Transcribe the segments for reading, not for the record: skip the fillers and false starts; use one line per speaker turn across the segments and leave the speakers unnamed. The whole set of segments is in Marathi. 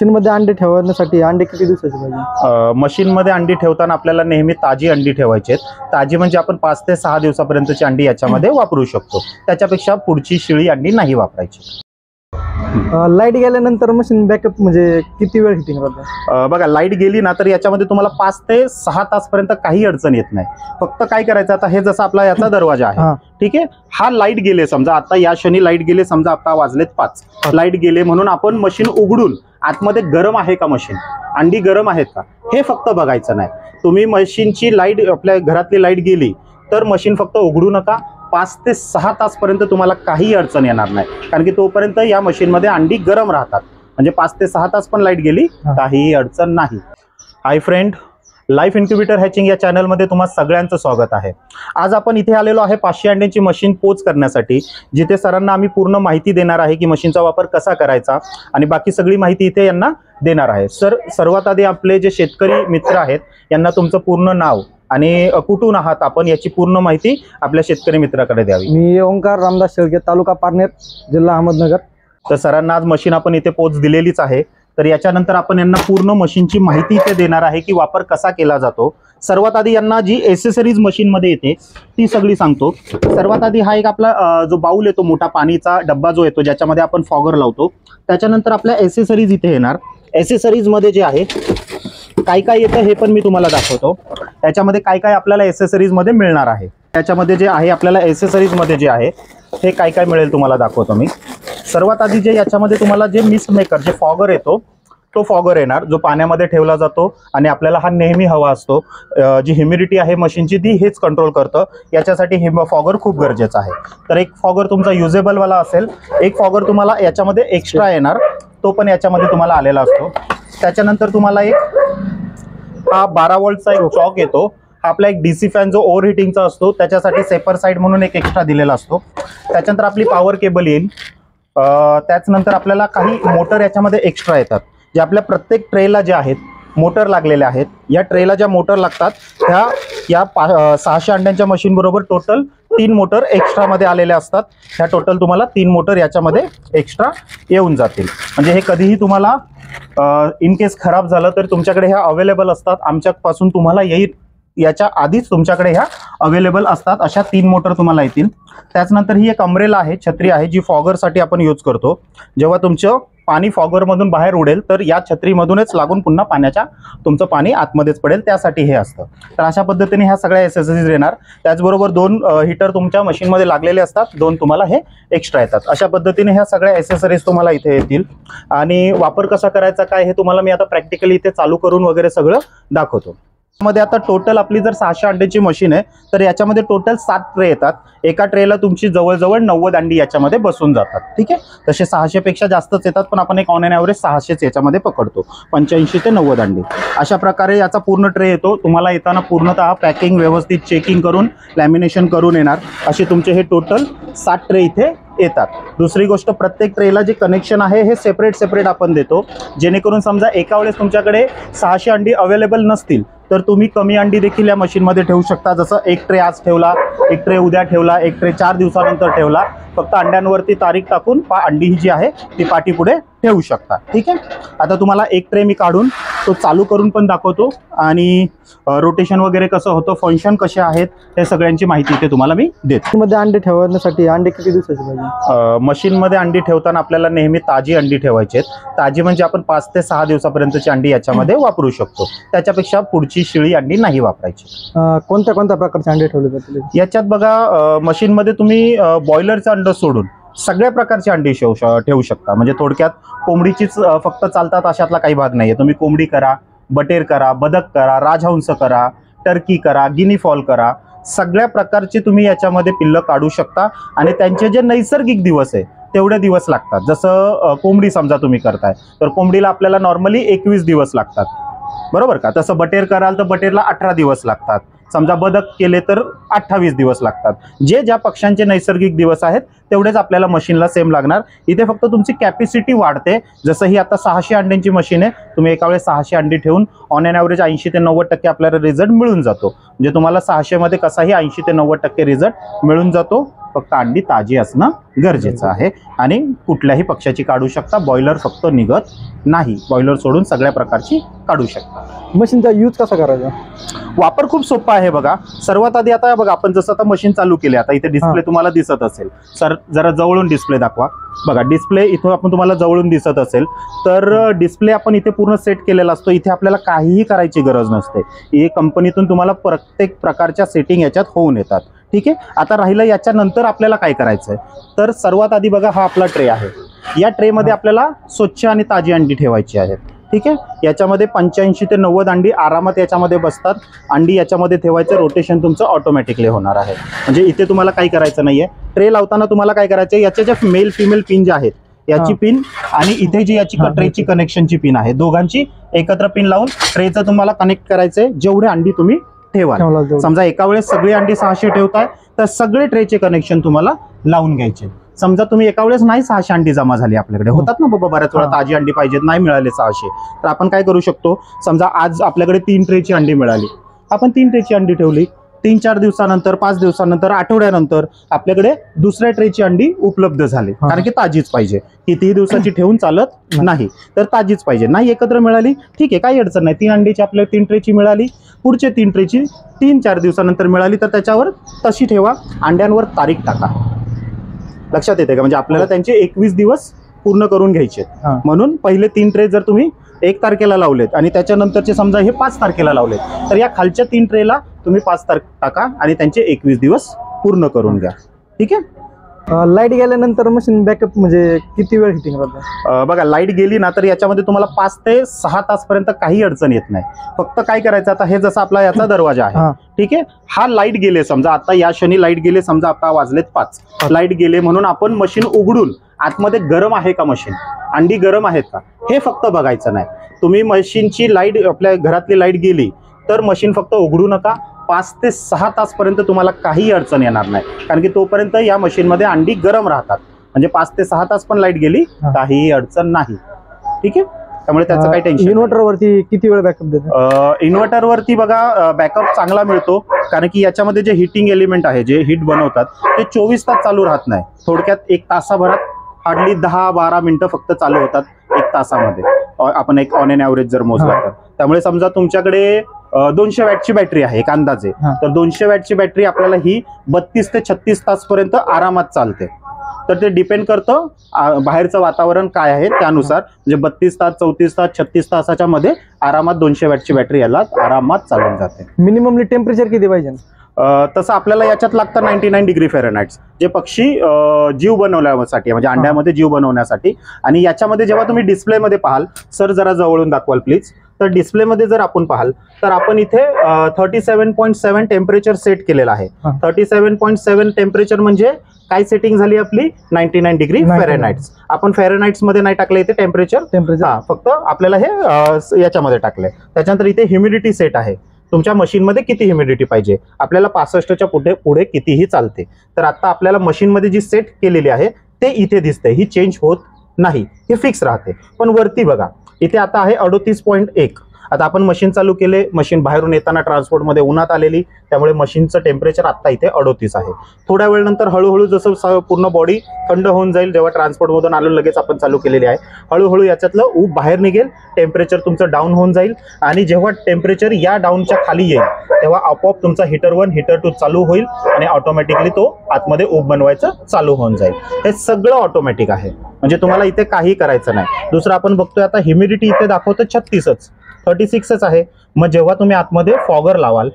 मशीन मध्ये अंडे ठेवण्यासाठी अंडे किती दिवसाचे पाहिजे?
मशीन मध्ये अंडी ठेवताना आपल्याला नेहमी ताजी अंडी ठेवायची आहेत। ताजी म्हणजे आपण 5 ते 6 दिवसापर्यंतची अंडी याच्यामध्ये वापरू शकतो, त्याच्यापेक्षा पुढची शिळी अंडी नाही वापरायची।
लाईट गेल्यानंतर मशीन बॅकअप म्हणजे किती वेळ हिटिंग राहतं?
बघा, लाईट गेली ना तर याच्यामध्ये तुम्हाला 5 ते 6 तासपर्यंत काही अडचण येत नाही। फक्त काय करायचं, आता हे जसं आपला याचा दरवाजा आहे, ठीक आहे, हा लाईट गेले समजा, आता या क्षणी लाईट गेले समजा, आता वाजलेत 5, लाईट गेले म्हणून आपण मशीन उघडून आतमध्ये गरम आहे का मशीन, अंडी गरम आहेत का, हे फक्त बघायचं नाही। तुम्ही मशीनची लाईट, आपल्या घरातली लाईट गेली तर मशीन फक्त उघडू नका। 5 ते 6 तासपर्यंत तुम्हाला काही अडचण येणार नाही, कारण की तोपर्यंत या मशीनमध्ये अंडी गरम राहतात। म्हणजे 5 ते 6 तास पण लाईट गेली काही अडचण नाही। Hi friend, life incubator hatching या चॅनलमध्ये तुम्हा सगळ्यांचं स्वागत आहे। आज आपण इथे आलेलो आहे 500 अंड्यांची मशीन पोच करण्यासाठी, जिथे सरांना आम्ही पूर्ण माहिती देणार आहे की मशीनचा वापर कसा करायचा आणि बाकी सगळी माहिती इथे यांना देणार आहे। सर, सर्वात आधी आपले जे शेतकरी मित्र आहेत यांना तुमचं पूर्ण नाव आणि कुठून आहात आपण याची पूर्ण माहिती आपल्या शेतकरी मित्राकडे द्यावी।
मी ओंकार रामदास शेळके, तालुका पारनेर, जिल्हा अहमदनगर।
तर सरांना आज मशीन आपण इथे पोच दिलेलीच आहे, तर याच्यानंतर आपण यांना पूर्ण मशीनची माहिती इथे देणार आहे की वापर कसा केला जातो। सर्वात आधी यांना जी एसेसरीज मशीनमध्ये येते ती सगळी सांगतो। सर्वात आधी हा एक आपला जो बाउल येतो, मोठा पाणीचा डब्बा जो येतो, ज्याच्यामध्ये आपण फॉगर लावतो। त्याच्यानंतर आपल्या एसेसरीज इथे येणार। एसेसरीजमध्ये जे आहे काय काय येतं हे पण मी तुम्हाला दाखवतो। त्याच्यामध्ये काय काय आपल्याला एसेसरीजमध्ये मिळणार आहे, त्याच्यामध्ये जे आहे आपल्याला एसेसरीजमध्ये जे आहे हे काय काय मिळेल तुम्हाला दाखवतो मी। सर्वात आधी जे याच्यामध्ये तुम्हाला जे मिस्ट मेकर, जे फॉगर येतो तो फॉगर येणार, जो पाण्यामध्ये ठेवला जातो आणि आपल्याला हा नेहमी हवा असतो। जी ह्युमिडिटी आहे मशीनची ती हेच कंट्रोल करतं, याच्यासाठी हे फॉगर खूप गरजेचं आहे। तर एक फॉगर तुमचा युजेबलवाला असेल, एक फॉगर तुम्हाला याच्यामध्ये एक्स्ट्रा येणार, तो पण याच्यामध्ये तुम्हाला आलेला असतो। त्याच्यानंतर तुम्हाला एक हा 12 वोल्टचा एक चॉक येतो, हा आपला एक डीसी फॅन जो ओव्हर हिटिंगचा असतो त्याच्यासाठी सेपर साईड म्हणून एक एक्स्ट्रा दिलेला असतो। त्याच्यानंतर आपली पॉवर केबल येईल। त्याच्यानंतर आपल्याला काही मोटर याच्यामध्ये एक्स्ट्रा येतात, जे आपल्या प्रत्येक ट्रेला जे आहेत मोटर लागलेले आहेत। या ट्रेला ज्या मोटर लागतात ह्या या 600 अंड्यांच्या मशीन बरोबर टोटल 3 मोटर एक्स्ट्रा मध्ये आलेल्या असतात। ह्या टोटल तुम्हाला 3 मोटर याच्यामध्ये एक्स्ट्रा येऊन जातील, म्हणजे हे कधीही तुम्हाला इन केस खराब झालं तर तुमच्याकडे ह्या अवेलेबल असतात। आमच्यापासून तुम्हाला येईल याच्या आधीच तुमच्याकडे ह्या अवेलेबल असतात, अशा 3 मोटर तुम्हाला येतील। त्याच्यानंतर ही एक अम्ब्रेला आहे, छत्री आहे, जी फॉगरसाठी आपण यूज करतो। जेव्हा तुमचं पाणी फॉगरमधून बाहेर उडेल तर या छत्रीमधूनच लागून पुन्हा पाण्याच्या तुमचं पाणी आतमध्येच पडेल, त्यासाठी हे असतं। तर अशा पद्धतीने ह्या सगळ्या एसेसरीज येणार। त्याचबरोबर 2 हीटर तुमच्या मशीनमध्ये लागलेले असतात, 2 तुम्हाला हे एक्स्ट्रा येतात। अशा पद्धतीने ह्या सगळ्या एसेसरीज तुम्हाला इथे येतील आणि वापर कसा करायचा काय हे तुम्हाला मी आता प्रॅक्टिकली इथे चालू करून वगैरे सगळं दाखवतो। मध्ये आता टोटल आपली जर 600 अंड्याची मशीन आहे तर याच्यामध्ये टोटल 7 ट्रे येतात। एका ट्रेला तुमची जवळजवळ 90 अंडी याच्यामध्ये बसून जातात, ठीक आहे। तसे 600 पेक्षा जास्तच येतात, पण आपण एक ऑन एन ॲव्हरेज 600च याच्यामध्ये पकडतो, 85 ते 90 अंडी अशा प्रकारे याचा पूर्ण ट्रे येतो। तुम्हाला येताना पूर्णतः पॅकिंग व्यवस्थित चेकिंग करून लॅमिनेशन करून येणार, असे तुमचे हे टोटल 7 ट्रे इथे येतात। दुसरी गोष्ट, प्रत्येक ट्रेला जे कनेक्शन आहे हे सेपरेट आपण देतो, जेणेकरून समजा एका वेळेस तुमच्याकडे 600 अंडी अवेलेबल नसतील तर तुम्ही कमी अंडी देखील या मशीनमध्ये ठेवू शकता। जसं एक ट्रे आज ठेवला, एक ट्रे उद्या ठेवला, एक ट्रे 4 दिवसानंतर ठेवला, फक्त अंड्यांवरती तारीख टाकून अंडी जी आहे ती पाठी पुढे ठेवू शकता, ठीक आहे। आता तुम्हाला एक ट्रे मी काढून तो चालू करून पण दाखवतो आणि रोटेशन वगैरे कसं होतं, फंक्शन कसे आहेत हे सगळ्यांची माहिती इथे तुम्हाला मी देतो।
मध्ये अंडे ठेवण्यासाठी अंडे किती दिवसाचे पाहिजे?
मशीनमध्ये अंडी ठेवताना आपल्याला नेहमी ताजी अंडी ठेवायची आहेत। ताजी म्हणजे आपण 5 ते 6 दिवसापर्यंतची अंडी याच्यामध्ये वापरू शकतो, त्याच्यापेक्षा पुढची शिळी अंडी नाही वापरायची।
कोणत्या प्रकारचे अंडे ठेवले जातील
याच्यात? बघा, मशीनमध्ये तुम्ही बॉयलरचं अंड सोडून सगळ्या प्रकारचे अंडी ठेवू शकता। म्हणजे थोडक्यात कोंबडीचीच फक्त चालतात अशातला काही भाग नाहीये। तुम्ही कोंबडी करा, बटेर करा, बदक करा, राजहंस करा, टर्की करा, गिनी फॉल करा, सगळ्या प्रकारचे तुम्ही याच्यामध्ये पिल्लं काढू शकता आणि त्यांचे जे नैसर्गिक दिवस आहे तेवढे दिवस लागतात। जसं कोंबडी समजा तुम्ही करताय तर कोंबडीला आपल्याला नॉर्मली 21 दिवस लागतात, बरोबर का? तसं बटेर कराल तर बटेरला 18 दिवस लागतात। समजा बदक केले तर 28 दिवस लागतात. जे ज्या पक्ष्यांचे नैसर्गिक दिवस आहेत तेवढेच आपल्याला मशीनला सेम लागणार. इथे फक्त तुमची कॅपॅसिटी वाढते. जसं ही आता 600 अंड्यांची मशीन आहे, तुम्ही एका वेळेस 600 अंडी ठेवून ऑन एन ॲव्हरेज 80 ते 90% आपल्याला रिझल्ट मिळून जातो. म्हणजे तुम्हाला 600 मध्ये कसाही 80 ते 90% रिझल्ट मिळून जातो. फक्त अंडी ताजी असणं गरजेचं आहे आणि कुठल्याही पक्षाची काढू शकता. बॉयलर फक्त निघत नाही, बॉयलर सोडून सगळ्या प्रकारची काढू शकता.
मशीनचा यूज कसा करायचा?
वापर खूप सोपा आहे बघा. सर्वात आधी आता बघा, आपण जसं आता मशीन चालू केले, आता इथे डिस्प्ले तुम्हाला दिसत असेल. सर जरा जवळून डिस्प्ले दाखवा. बघा डिस्प्ले इथून आपण तुम्हाला जवळून दिसत असेल तर डिस्प्ले आपण इथे पूर्ण सेट केलेला असतो. इथे आपल्याला काहीही करायची गरज नसते. ही कंपनीतून तुम्हाला प्रत्येक प्रकारच्या सेटिंग याच्यात होऊन येतात. ठीक आहे. आता राहिलं याच्यानंतर आपल्याला काय करायचं आहे, तर सर्वात आधी बघा हा आपला ट्रे आहे. या ट्रेमध्ये आपल्याला स्वच्छ आणि ताजी अंडी ठेवायची आहेत. ठीक आहे. याच्यामध्ये 85 ते 90 अंडी आरामात याच्यामध्ये बसतात. अंडी याच्यामध्ये ठेवायचं, रोटेशन तुमचं ऑटोमॅटिकली होणार आहे. म्हणजे इथे तुम्हाला काही करायचं नाहीये. ट्रे लावताना तुम्हाला काय करायचं आहे, याच्या ज्या मेल फिमेल पिन ज्या आहेत याची पिन आणि इथे जी याची ट्रेची कनेक्शनची पिन आहे, दोघांची एकत्र पिन लावून ट्रेचं तुम्हाला कनेक्ट करायचंय. जेवढे अंडी तुम्ही ठेवाल, समजा एका वेळेस सगळी अंडी 600 ठेवताय तर सगळे ट्रेचे कनेक्शन तुम्हाला लावून घ्यायचे. समजा तुम्ही एका वेळेस नाही 600 अंडी जमा झाली, आपल्याकडे होतात ना बाबा बऱ्याच वेळा ताजी अंडी पाहिजेत, नाही मिळाले 600, तर आपण काय करू शकतो, समजा आज आपल्याकडे 3 ट्रेची अंडी मिळाली, आपण 3 ट्रेची अंडी ठेवली. 3-4 दिवसानंतर, 5 दिवसानंतर, आठवड्यानंतर आपल्याकडे दुसऱ्या ट्रेची अंडी उपलब्ध झाली. कारण की ताजीच पाहिजे. कितीही दिवसाची ठेवून चालत नाही, तर ताजीच पाहिजे. नाही एकत्र मिळाली, ठीक आहे, काही अडचण नाही. 3 अंडीची आपल्याला 3 ट्रेची मिळाली, पुढचे 3 ट्रेची 3-4 दिवसानंतर मिळाली, तर त्याच्यावर तशी ठेवा. अंड्यांवर तारीख टाका. लक्षात येते का? म्हणजे आपल्याला त्यांचे 21 दिवस पूर्ण करून घ्यायचे. म्हणून पहिले 3 ट्रे जर तुम्ही 1 तारखेला लावलेत आणि त्याच्यानंतरचे समजा हे 5 तारखेला लावलेत, तर या खालच्या 3 ट्रेला तुम्ही 5 तारखे टाका आणि त्यांचे 21 दिवस पूर्ण करून घ्या. ठीक आहे.
लाईट गेल्यानंतर मशीन बॅकअप म्हणजे किती वेळ हिटिंग राहतं?
बघा लाईट गेली ना तर याच्यामध्ये तुम्हाला 5 ते 6 तासपर्यंत काही अडचण येत नाही. फक्त काय करायचं, आता हे जसं आपला याचा दरवाजा आहे, ठीक आहे, हा लाईट गेले, समजा आता या क्षणी लाईट गेले, समजा आता वाजलेत 5, लाईट गेले म्हणून आपण मशीन उघडून आतमध्ये गरम आहे का मशीन, अंडी गरम आहेत का, हे फक्त बघायचं नाही. तुम्ही मशीनची लाईट, आपल्या घरातली लाईट गेली तर मशीन फक्त उघडू नका. 5 ते 6 तासपर्यंत तुम्हाला काही अडचण येणार नाही, कारण की तोपर्यंत या मशीनमध्ये अंडी गरम राहतात. म्हणजे 5 ते 6 तास पण लाईट गेली काही अडचण नाही. ठीक आहे. त्यामुळे त्याचं काही टेन्शन.
इन्व्हर्टरवरती किती वेळ बॅकअप देतो?
इन्व्हर्टरवरती बघा बॅकअप चांगला मिळतो, कारण की याच्यामध्ये जे हिटिंग एलिमेंट आहे, जे हीट बनवतात, ते 24 तास चालू राहत नाही. थोडक्यात 1 तासाभरात हार्डली 10-12 मिनिटं फक्त चालू होतात 1 तासामध्ये. आपण एक ऑन एन ॲव्हरेज जर मोजला तर. त्यामुळे समजा तुमच्याकडे 200 वॅटची बॅटरी आहे एक अंदाजे, तर 200 वॅटची बॅटरी आपल्याला ही 32 ते 36 तासपर्यंत आरामात चालते. तर ते डिपेंड करतं बाहेरचं वातावरण काय आहे त्यानुसार. म्हणजे 32 तास, 34 तास, 36 तासाच्या मध्ये आरामात 200 वॅटची बॅटरी याला आरामात चालून जाते.
मिनिममली टेम्परेचर किती पाहिजे?
तसं आपल्याला याच्यात लागतं 99 डिग्री फॅरनहाइट, जे पक्षी जीव बनवण्यासाठी, म्हणजे अंड्यामध्ये जीव बनवण्यासाठी. आणि याच्यामध्ये जेव्हा तुम्ही डिस्प्लेमध्ये पाहाल, सर जरा जवळून दाखवाल प्लीज, तर डिस्प्लेमध्ये जर आपण पाहाल तर आपण इथे 37.7 टेम्परेचर सेट केलेलं आहे. 37.7 टेम्परेचर म्हणजे काय सेटिंग झाली आपली? 99 डिग्री फॅरनहाइट. आपण फॅरनहाइट्स मध्ये नाही टाकलं इथे टेम्परेचर, फक्त आपल्याला हे याच्यामध्ये टाकलंय. त्याच्यानंतर इथे ह्युमिडिटी सेट आहे. तुमच्या मशीनमध्ये किती ह्युमिडिटी पाहिजे, आपल्याला 65च्या पुढे कितीही चालते. तर आता आपल्याला मशीनमध्ये जी सेट केलेली आहे ते इथे दिसते, ही चेंज होत नाही, हे फिक्स राहते. पण वरती बघा, इथे आता आहे 38.1. आता आपण मशीन चालू केले, मशीन बाहेरून येताना ट्रान्सपोर्टमध्ये उन्हात आलेली, त्यामुळे मशीनचं टेम्परेचर आता इथे 38 आहे. थोड्या वेळ नंतर हळूहळू जसं पूर्ण बॉडी थंड होऊन जाईल, जेव्हा ट्रान्सपोर्टमधून आलो लगेच आपण चालू केलेली आहे, हळूहळू याच्यातलं ऊब बाहेर निघेल, टेम्परेचर तुमचं डाऊन होऊन जाईल. आणि जेव्हा टेम्परेचर या डाऊनच्या खाली येईल तेव्हा आपोआप तुमचा हीटर 1 हीटर 2 चालू होईल आणि ऑटोमॅटिकली तो आतमध्ये ऊब बनवायचं चालू होऊन जाईल. हे सगळं ऑटोमॅटिक आहे, म्हणजे तुम्हाला इथे काही करायचं नाही. दुसरं आपण बघतोय आता ह्युमिडिटी इथे दाखवतं 36च आहे. मग जेव्हा तुम्ही आतमध्ये फॉगर लावाल,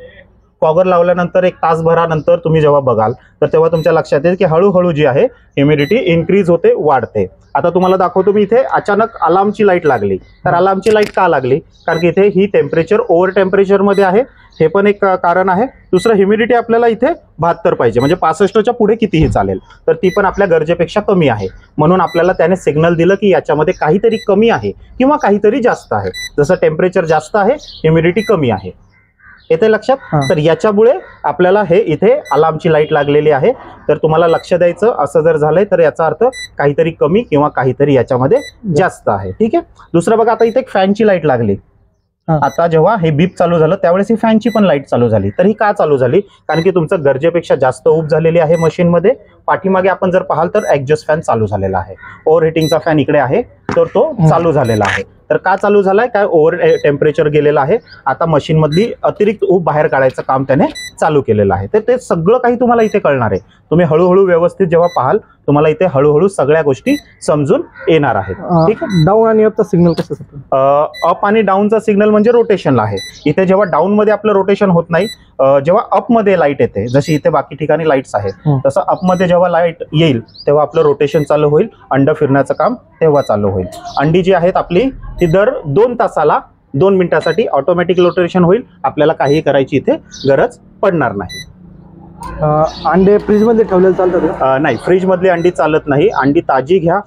फॉगर लावल्यानंतर 1 तासभरानंतर तुम्ही जेव्हा बघाल तर तेव्हा तुमच्या लक्षात येईल की हळूहळू जी आहे ह्युमिडिटी इन्क्रीज होते, वाढते. आता तुम्हाला दाखवतो मी, इथे अचानक अलार्मची लाईट लागली. तर अलार्मची लाईट का लागली? कारण की इथे ही टेम्परेचर ओव्हर टेम्परेचरमध्ये आहे, हे पण एक कारण आहे. दुसरं ह्युमिडिटी आपल्याला इथे 72 पाहिजे, म्हणजे 65च्या पुढे कितीही चालेल, तर ती पण आपल्या गरजेपेक्षा कमी आहे. म्हणून आपल्याला त्याने सिग्नल दिलं की याच्यामध्ये काहीतरी कमी आहे किंवा काहीतरी जास्त आहे. जसं टेम्परेचर जास्त आहे, ह्युमिडिटी कमी आहे. येते लक्षात.
हा.
तर याच्यामुळे आपल्याला हे इथे अलार्मची लाईट लागलेली आहे. तर तुम्हाला लक्ष द्यायचं, असं जर झालंय तर याचा अर्थ काहीतरी कमी किंवा काहीतरी याच्यामध्ये जास्त आहे. ठीक आहे. दुसरं बघा, आता इथे एक फॅनची लाईट लागली.
हा.
आता जेव्हा हे बीप चालू झालं त्यावेळेस ही फॅनची पण लाईट चालू झाली. तर ही का चालू झाली? कारण की तुमचं गरजेपेक्षा जास्त ऊब झालेली आहे मशीनमध्ये. पाठीमागे आपण जर पाहाल तर एक्झॉस्ट फॅन चालू झालेला आहे. ओव्हर हिटिंगचा फॅन इकडे आहे, तर तो चालू झालेला आहे. तर का चालू झालाय? काय ओव्हर टेम्परेचर गेलेलं आहे. आता मशीन मधली अतिरिक्त ऊब बाहेर काढायचं काम त्याने चालू केलेलं आहे. तर ते सगळं काही तुम्हाला इथे कळणार आहे. तुम्ही हळूहळू व्यवस्थित जेव्हा पाहाल तुम्हाला इथे हळूहळू सगळ्या गोष्टी समजून येणार आहेत. ठीक आहे.
डाऊन आणि अपचा सिग्नल कशासाठी?
अप आणि डाऊनचा सिग्नल म्हणजे रोटेशनला आहे. इथे जेव्हा डाऊन मध्ये आपलं रोटेशन होत नाही, जेव्हा अप मध्ये लाईट येते, जशी इथे बाकी ठिकाणी लाईट्स आहेत, तसं अप मध्ये जेव्हा लाईट येईल तेव्हा आपलं रोटेशन चालू होईल. अंड फिरण्याचं काम तेव्हा चालू होईल. अंडी जी आहेत आपली ती दर 2 तासाला 2 मिनिटासाठी ऑटोमॅटिक रोटेशन होईल. आपल्याला काही करायची इथे गरज पडणार नाही.
अंडे फ्रीज मध्ये ठेवलेले चालतात?
नाही, फ्रीज मधली अंडी चालत नाही. अंडी ताजी घ्या,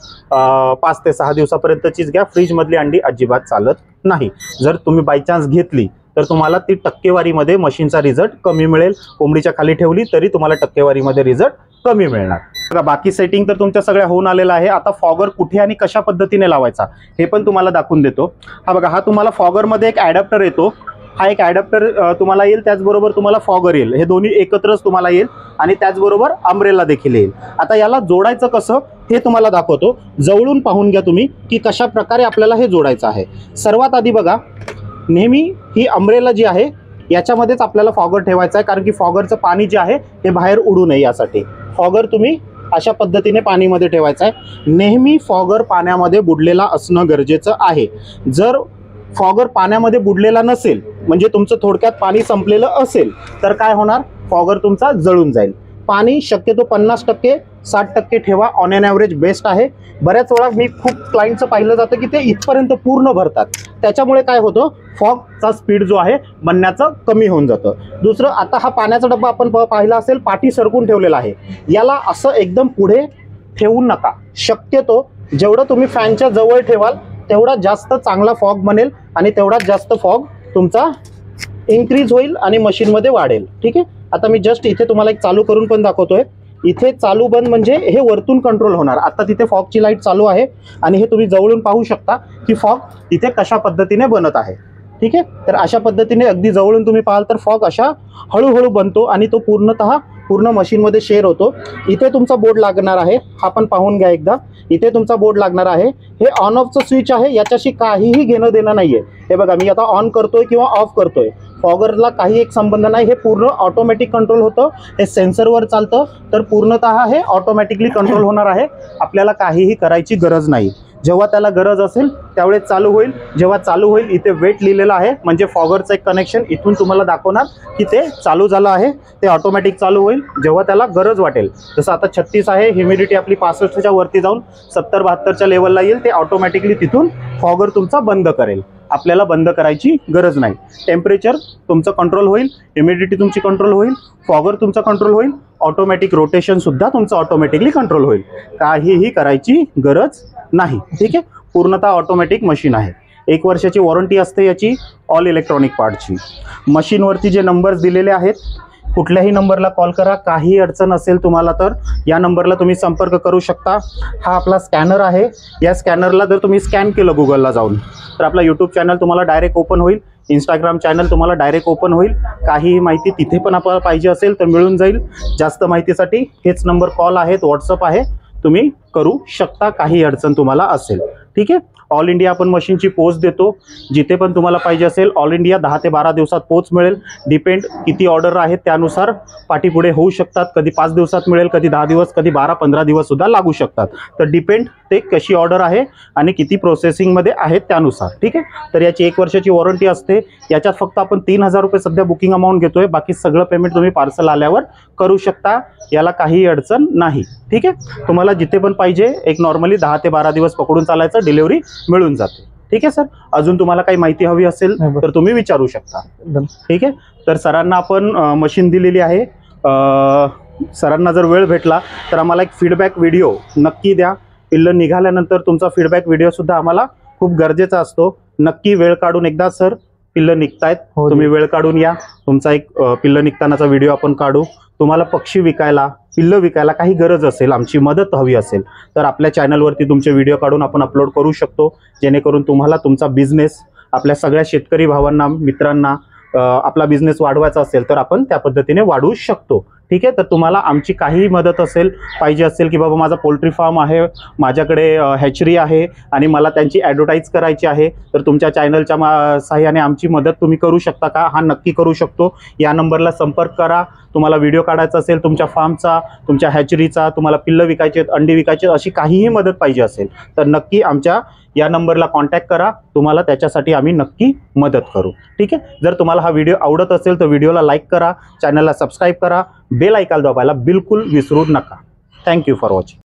5 ते 6 दिवसापर्यंतचीच घ्या. फ्रीज मधली अंडी अजिबात चालत नाही. जर तुम्ही बाय चान्स घेतली तर तुम्हाला ती टक्केवारीमध्ये मशीनचा रिझल्ट कमी मिळेल. कोंबडीच्या खाली ठेवली तरी तुम्हाला टक्केवारीमध्ये रिझल्ट कमी मिळणार. बघा, बाकी सेटिंग तर तुमच्या सगळ्या होऊन आलेला आहे. आता फॉगर कुठे आणि कशा पद्धतीने लावायचा हे पण तुम्हाला दाखवून देतो. हा बघा, हा तुम्हाला फॉगरमध्ये एक ॲडॅप्टर येतो. हा एक ॲडॅप्टर तुम्हाला येईल, त्याचबरोबर तुम्हाला फॉगर येईल. हे दोन्ही एकत्रच तुम्हाला येईल आणि त्याचबरोबर अम्ब्रेला देखील येईल. आता याला जोडायचं कसं हे तुम्हाला दाखवतो. जवळून पाहून घ्या तुम्ही की कशा प्रकारे आपल्याला हे जोडायचं आहे. सर्वात आधी बघा, नेहमी ही अम्ब्रेला जी आहे याच्यामध्येच आपल्याला फॉगर ठेवायचं आहे, कारण की फॉगरचं पाणी जे आहे ते बाहेर उडू नये यासाठी फॉगर तुम्ही अशा पद्धतीने पाणीमध्ये ठेवायचं आहे. नेहमी फॉगर पाण्यामध्ये बुडलेला असणं गरजेचं आहे. जर फॉगर पाण्यामध्ये बुडलेला नसेल, म्हणजे तुमचं थोडक्यात पाणी संपलेलं असेल, तर काय होणार? फॉगर तुमचा जळून जाईल. पाणी शक्यतो 50% 60% ठेवा. ऑन एन ॲव्हरेज बेस्ट आहे. बऱ्याच वेळा मी खूप क्लायंटचं पाहिलं जातं की ते इथपर्यंत पूर्ण भरतात. त्याच्यामुळे काय होतं? फॉगचा स्पीड जो आहे बनण्याचं कमी होऊन जातं. दुसरं, आता हा पाण्याचा डब्बा आपण पाहिला असेल, पाठी सरकून ठेवलेला आहे. याला असं एकदम पुढे ठेवू नका. शक्यतो जेवढं तुम्ही फॅनच्या जवळ ठेवाल तेवढा जास्त चांगला फॉग बनेल आणि तेवढाच जास्त फॉग तुमचा इन्क्रीज होईल आणि मशीनमध्ये वाढेल. ठीक आहे. आता मी जस्ट इथे तुम्हाला एक चालू करून पण दाखवतोय. इथे चालू बंद म्हणजे हे वरतून कंट्रोल होणार. आता तिथे फॉगची लाईट चालू आहे आणि हे तुम्ही जवळून पाहू शकता की फॉग तिथे कशा पद्धतीने बनत आहे. ठीक आहे. तर अशा पद्धतीने अगदी जवळून तुम्ही पाहाल तर फॉग अशा हळूहळू बनतो आणि तो पूर्ण मशीनमध्ये शेअर होतो. इथे तुमचा बोर्ड लागणार आहे, हा पण पाहून घ्या एकदा. इथे तुमचा बोर्ड लागणार आहे. हे ऑन ऑफचं स्विच आहे, याच्याशी काहीही घेणं देणं नाहीये. हे बघा, मी आता ऑन करतोय किंवा ऑफ करतोय, फॉगरला काही एक संबंध नाही. हे पूर्ण ऑटोमॅटिक कंट्रोल होतं. हे सेन्सरवर चालतं, तर पूर्णतः हे ऑटोमॅटिकली कंट्रोल होणार आहे. आपल्याला काहीही करायची गरज नाही. जेव्हा त्याला गरज असेल त्यावेळेस चालू होईल. जेव्हा चालू होईल, इथे वेट लिहिलेलं आहे, म्हणजे फॉगरचं एक कनेक्शन इथून तुम्हाला दाखवणार की ते चालू झालं आहे. ते ऑटोमॅटिक चालू होईल जेव्हा त्याला गरज वाटेल. जसं आता 36 आहे, ह्युमिडिटी आपली 65च्या वरती जाऊन 70-72च्या लेवलला येईल. ते ऑटोमॅटिकली तिथून फॉगर तुमचा बंद करेल. आपल्याला बंद करायची गरज नाही. टेम्परेचर तुमचं कंट्रोल होईल, ह्युमिडिटी तुमची कंट्रोल होईल, फॉगर तुमचा कंट्रोल होईल, ऑटोमॅटिक रोटेशन सुद्धा तुमचं ऑटोमॅटिकली कंट्रोल होईल. काहीही करायची गरज नाही. ठीक आहे. पूर्णतः ऑटोमॅटिक मशीन आहे. 1 वर्षाची वॉरंटी असते याची, ऑल इलेक्ट्रॉनिक पार्टची. मशीनवरती जे नंबर्स दिलेले आहेत, कुठल्याही नंबरला कॉल करा. काही अडचण असेल तुम्हाला तर या नंबरला तुम्ही संपर्क करू शकता. हा आपला स्कॅनर आहे. या स्कॅनरला जर तुम्ही स्कॅन केलं गुगलला जाऊन तर आपला यूट्यूब चॅनल तुम्हाला डायरेक्ट ओपन होईल. इंस्टाग्राम चॅनल तुम्हाला डायरेक्ट ओपन होईल. काहीही माहिती तिथे पण आपल्याला पाहिजे असेल तर मिळून जाईल. जास्त माहितीसाठी हेच नंबर कॉल आहेत, व्हॉट्सअप आहे, तुम्ही करू शकता काही अडचण तुम्हाला असेल. ठीक आहे. ऑल इंडिया आपण मशीनची पोच देतो. जिथे पण तुम्हाला पाहिजे असेल ऑल इंडिया 10 ते 12 दिवसात पोच मिळेल. डिपेंड किती ऑर्डर आहेत त्यानुसार पाठीपुढे होऊ शकतात. कधी 5 दिवसात मिळेल, कधी 10 दिवस, कधी 12-15 दिवस सुद्धा लागू शकतात. तर डिपेंड ते कशी ऑर्डर आहे आणि किती प्रोसेसिंगमध्ये आहेत त्यानुसार. ठीक आहे. तर याची 1 वर्षाची वॉरंटी असते. याच्यात फक्त आपण 3000 रुपये सध्या बुकिंग अमाऊंट घेतोय. बाकी सगळं पेमेंट तुम्ही पार्सल आल्यावर करू शकता. याला काही अडचण नाही. ठीक आहे. तुम्हाला जिथे पण पाहिजे एक नॉर्मली 10 ते 12 दिवस पकडून चालायचं, डिलिव्हरी मिळून जाते. ठीक आहे सर. अजून तुम्हाला काही माहिती हवी असेल तर तुम्ही विचारू शकता. ठीक आहे. तर सरांना आपण मशीन दिलेली आहे. सरांना जर वेळ भेटला तर आम्हाला एक फीडबॅक व्हिडिओ नक्की द्या. पिल्लं निघाल्यानंतर तुमचा फीडबॅक व्हिडिओ सुद्धा आम्हाला खूप गरजेचा असतो. नक्की वेळ काढून एकदा सर पिल्लं निघतायत,
हो.
तुम्ही वेळ काढून या, तुमचा एक पिल्लं निघतानाचा व्हिडिओ आपण काढू. तुम्हाला पक्षी विकायला, पिल्लं विकायला काही गरज असेल, आमची मदत हवी असेल, तर आपल्या चॅनलवरती तुमचे व्हिडिओ काढून आपण अपलोड करू शकतो, जेणेकरून तुम्हाला तुमचा बिझनेस, आपल्या सगळ्या शेतकरी भावांना, मित्रांना आपला बिझनेस वाढवायचा असेल तर आपण त्या पद्धतीने वाढवू शकतो. ठीक आहे. तर तुम्हाला आमची काहीही मदत पाहिजे असेल की बाबा माझा पोल्ट्री फार्म आहे, माझ्याकडे हॅचरी आहे आणि मला त्यांची ॲडव्हर्टाईज करायची आहे, तर तुमच्या चॅनलच्या साहाय्याने आमची मदत तुम्ही करू शकता का? हा, नक्की करू शकतो. या नंबरला संपर्क करा. तुम्हाला व्हिडिओ काढायचा असेल तुमच्या फार्मचा, तुमच्या हॅचरीचा, तुम्हाला पिल्लं विकायचे, अंडी विकायचे, अशी काहीही मदत पाहिजे असेल तर नक्की आमच्या या नंबरला कॉन्टॅक्ट करा. तुम्हाला त्याच्यासाठी आम्ही नक्की मदत करू. ठीक आहे. जर तुम्हाला हा व्हिडिओ आवडत असेल तर व्हिडिओला लाईक करा, चॅनलला सबस्क्राईब करा, बेल आयकॉन दाबायला बिलकुल विसरू नका. Thank you for watching.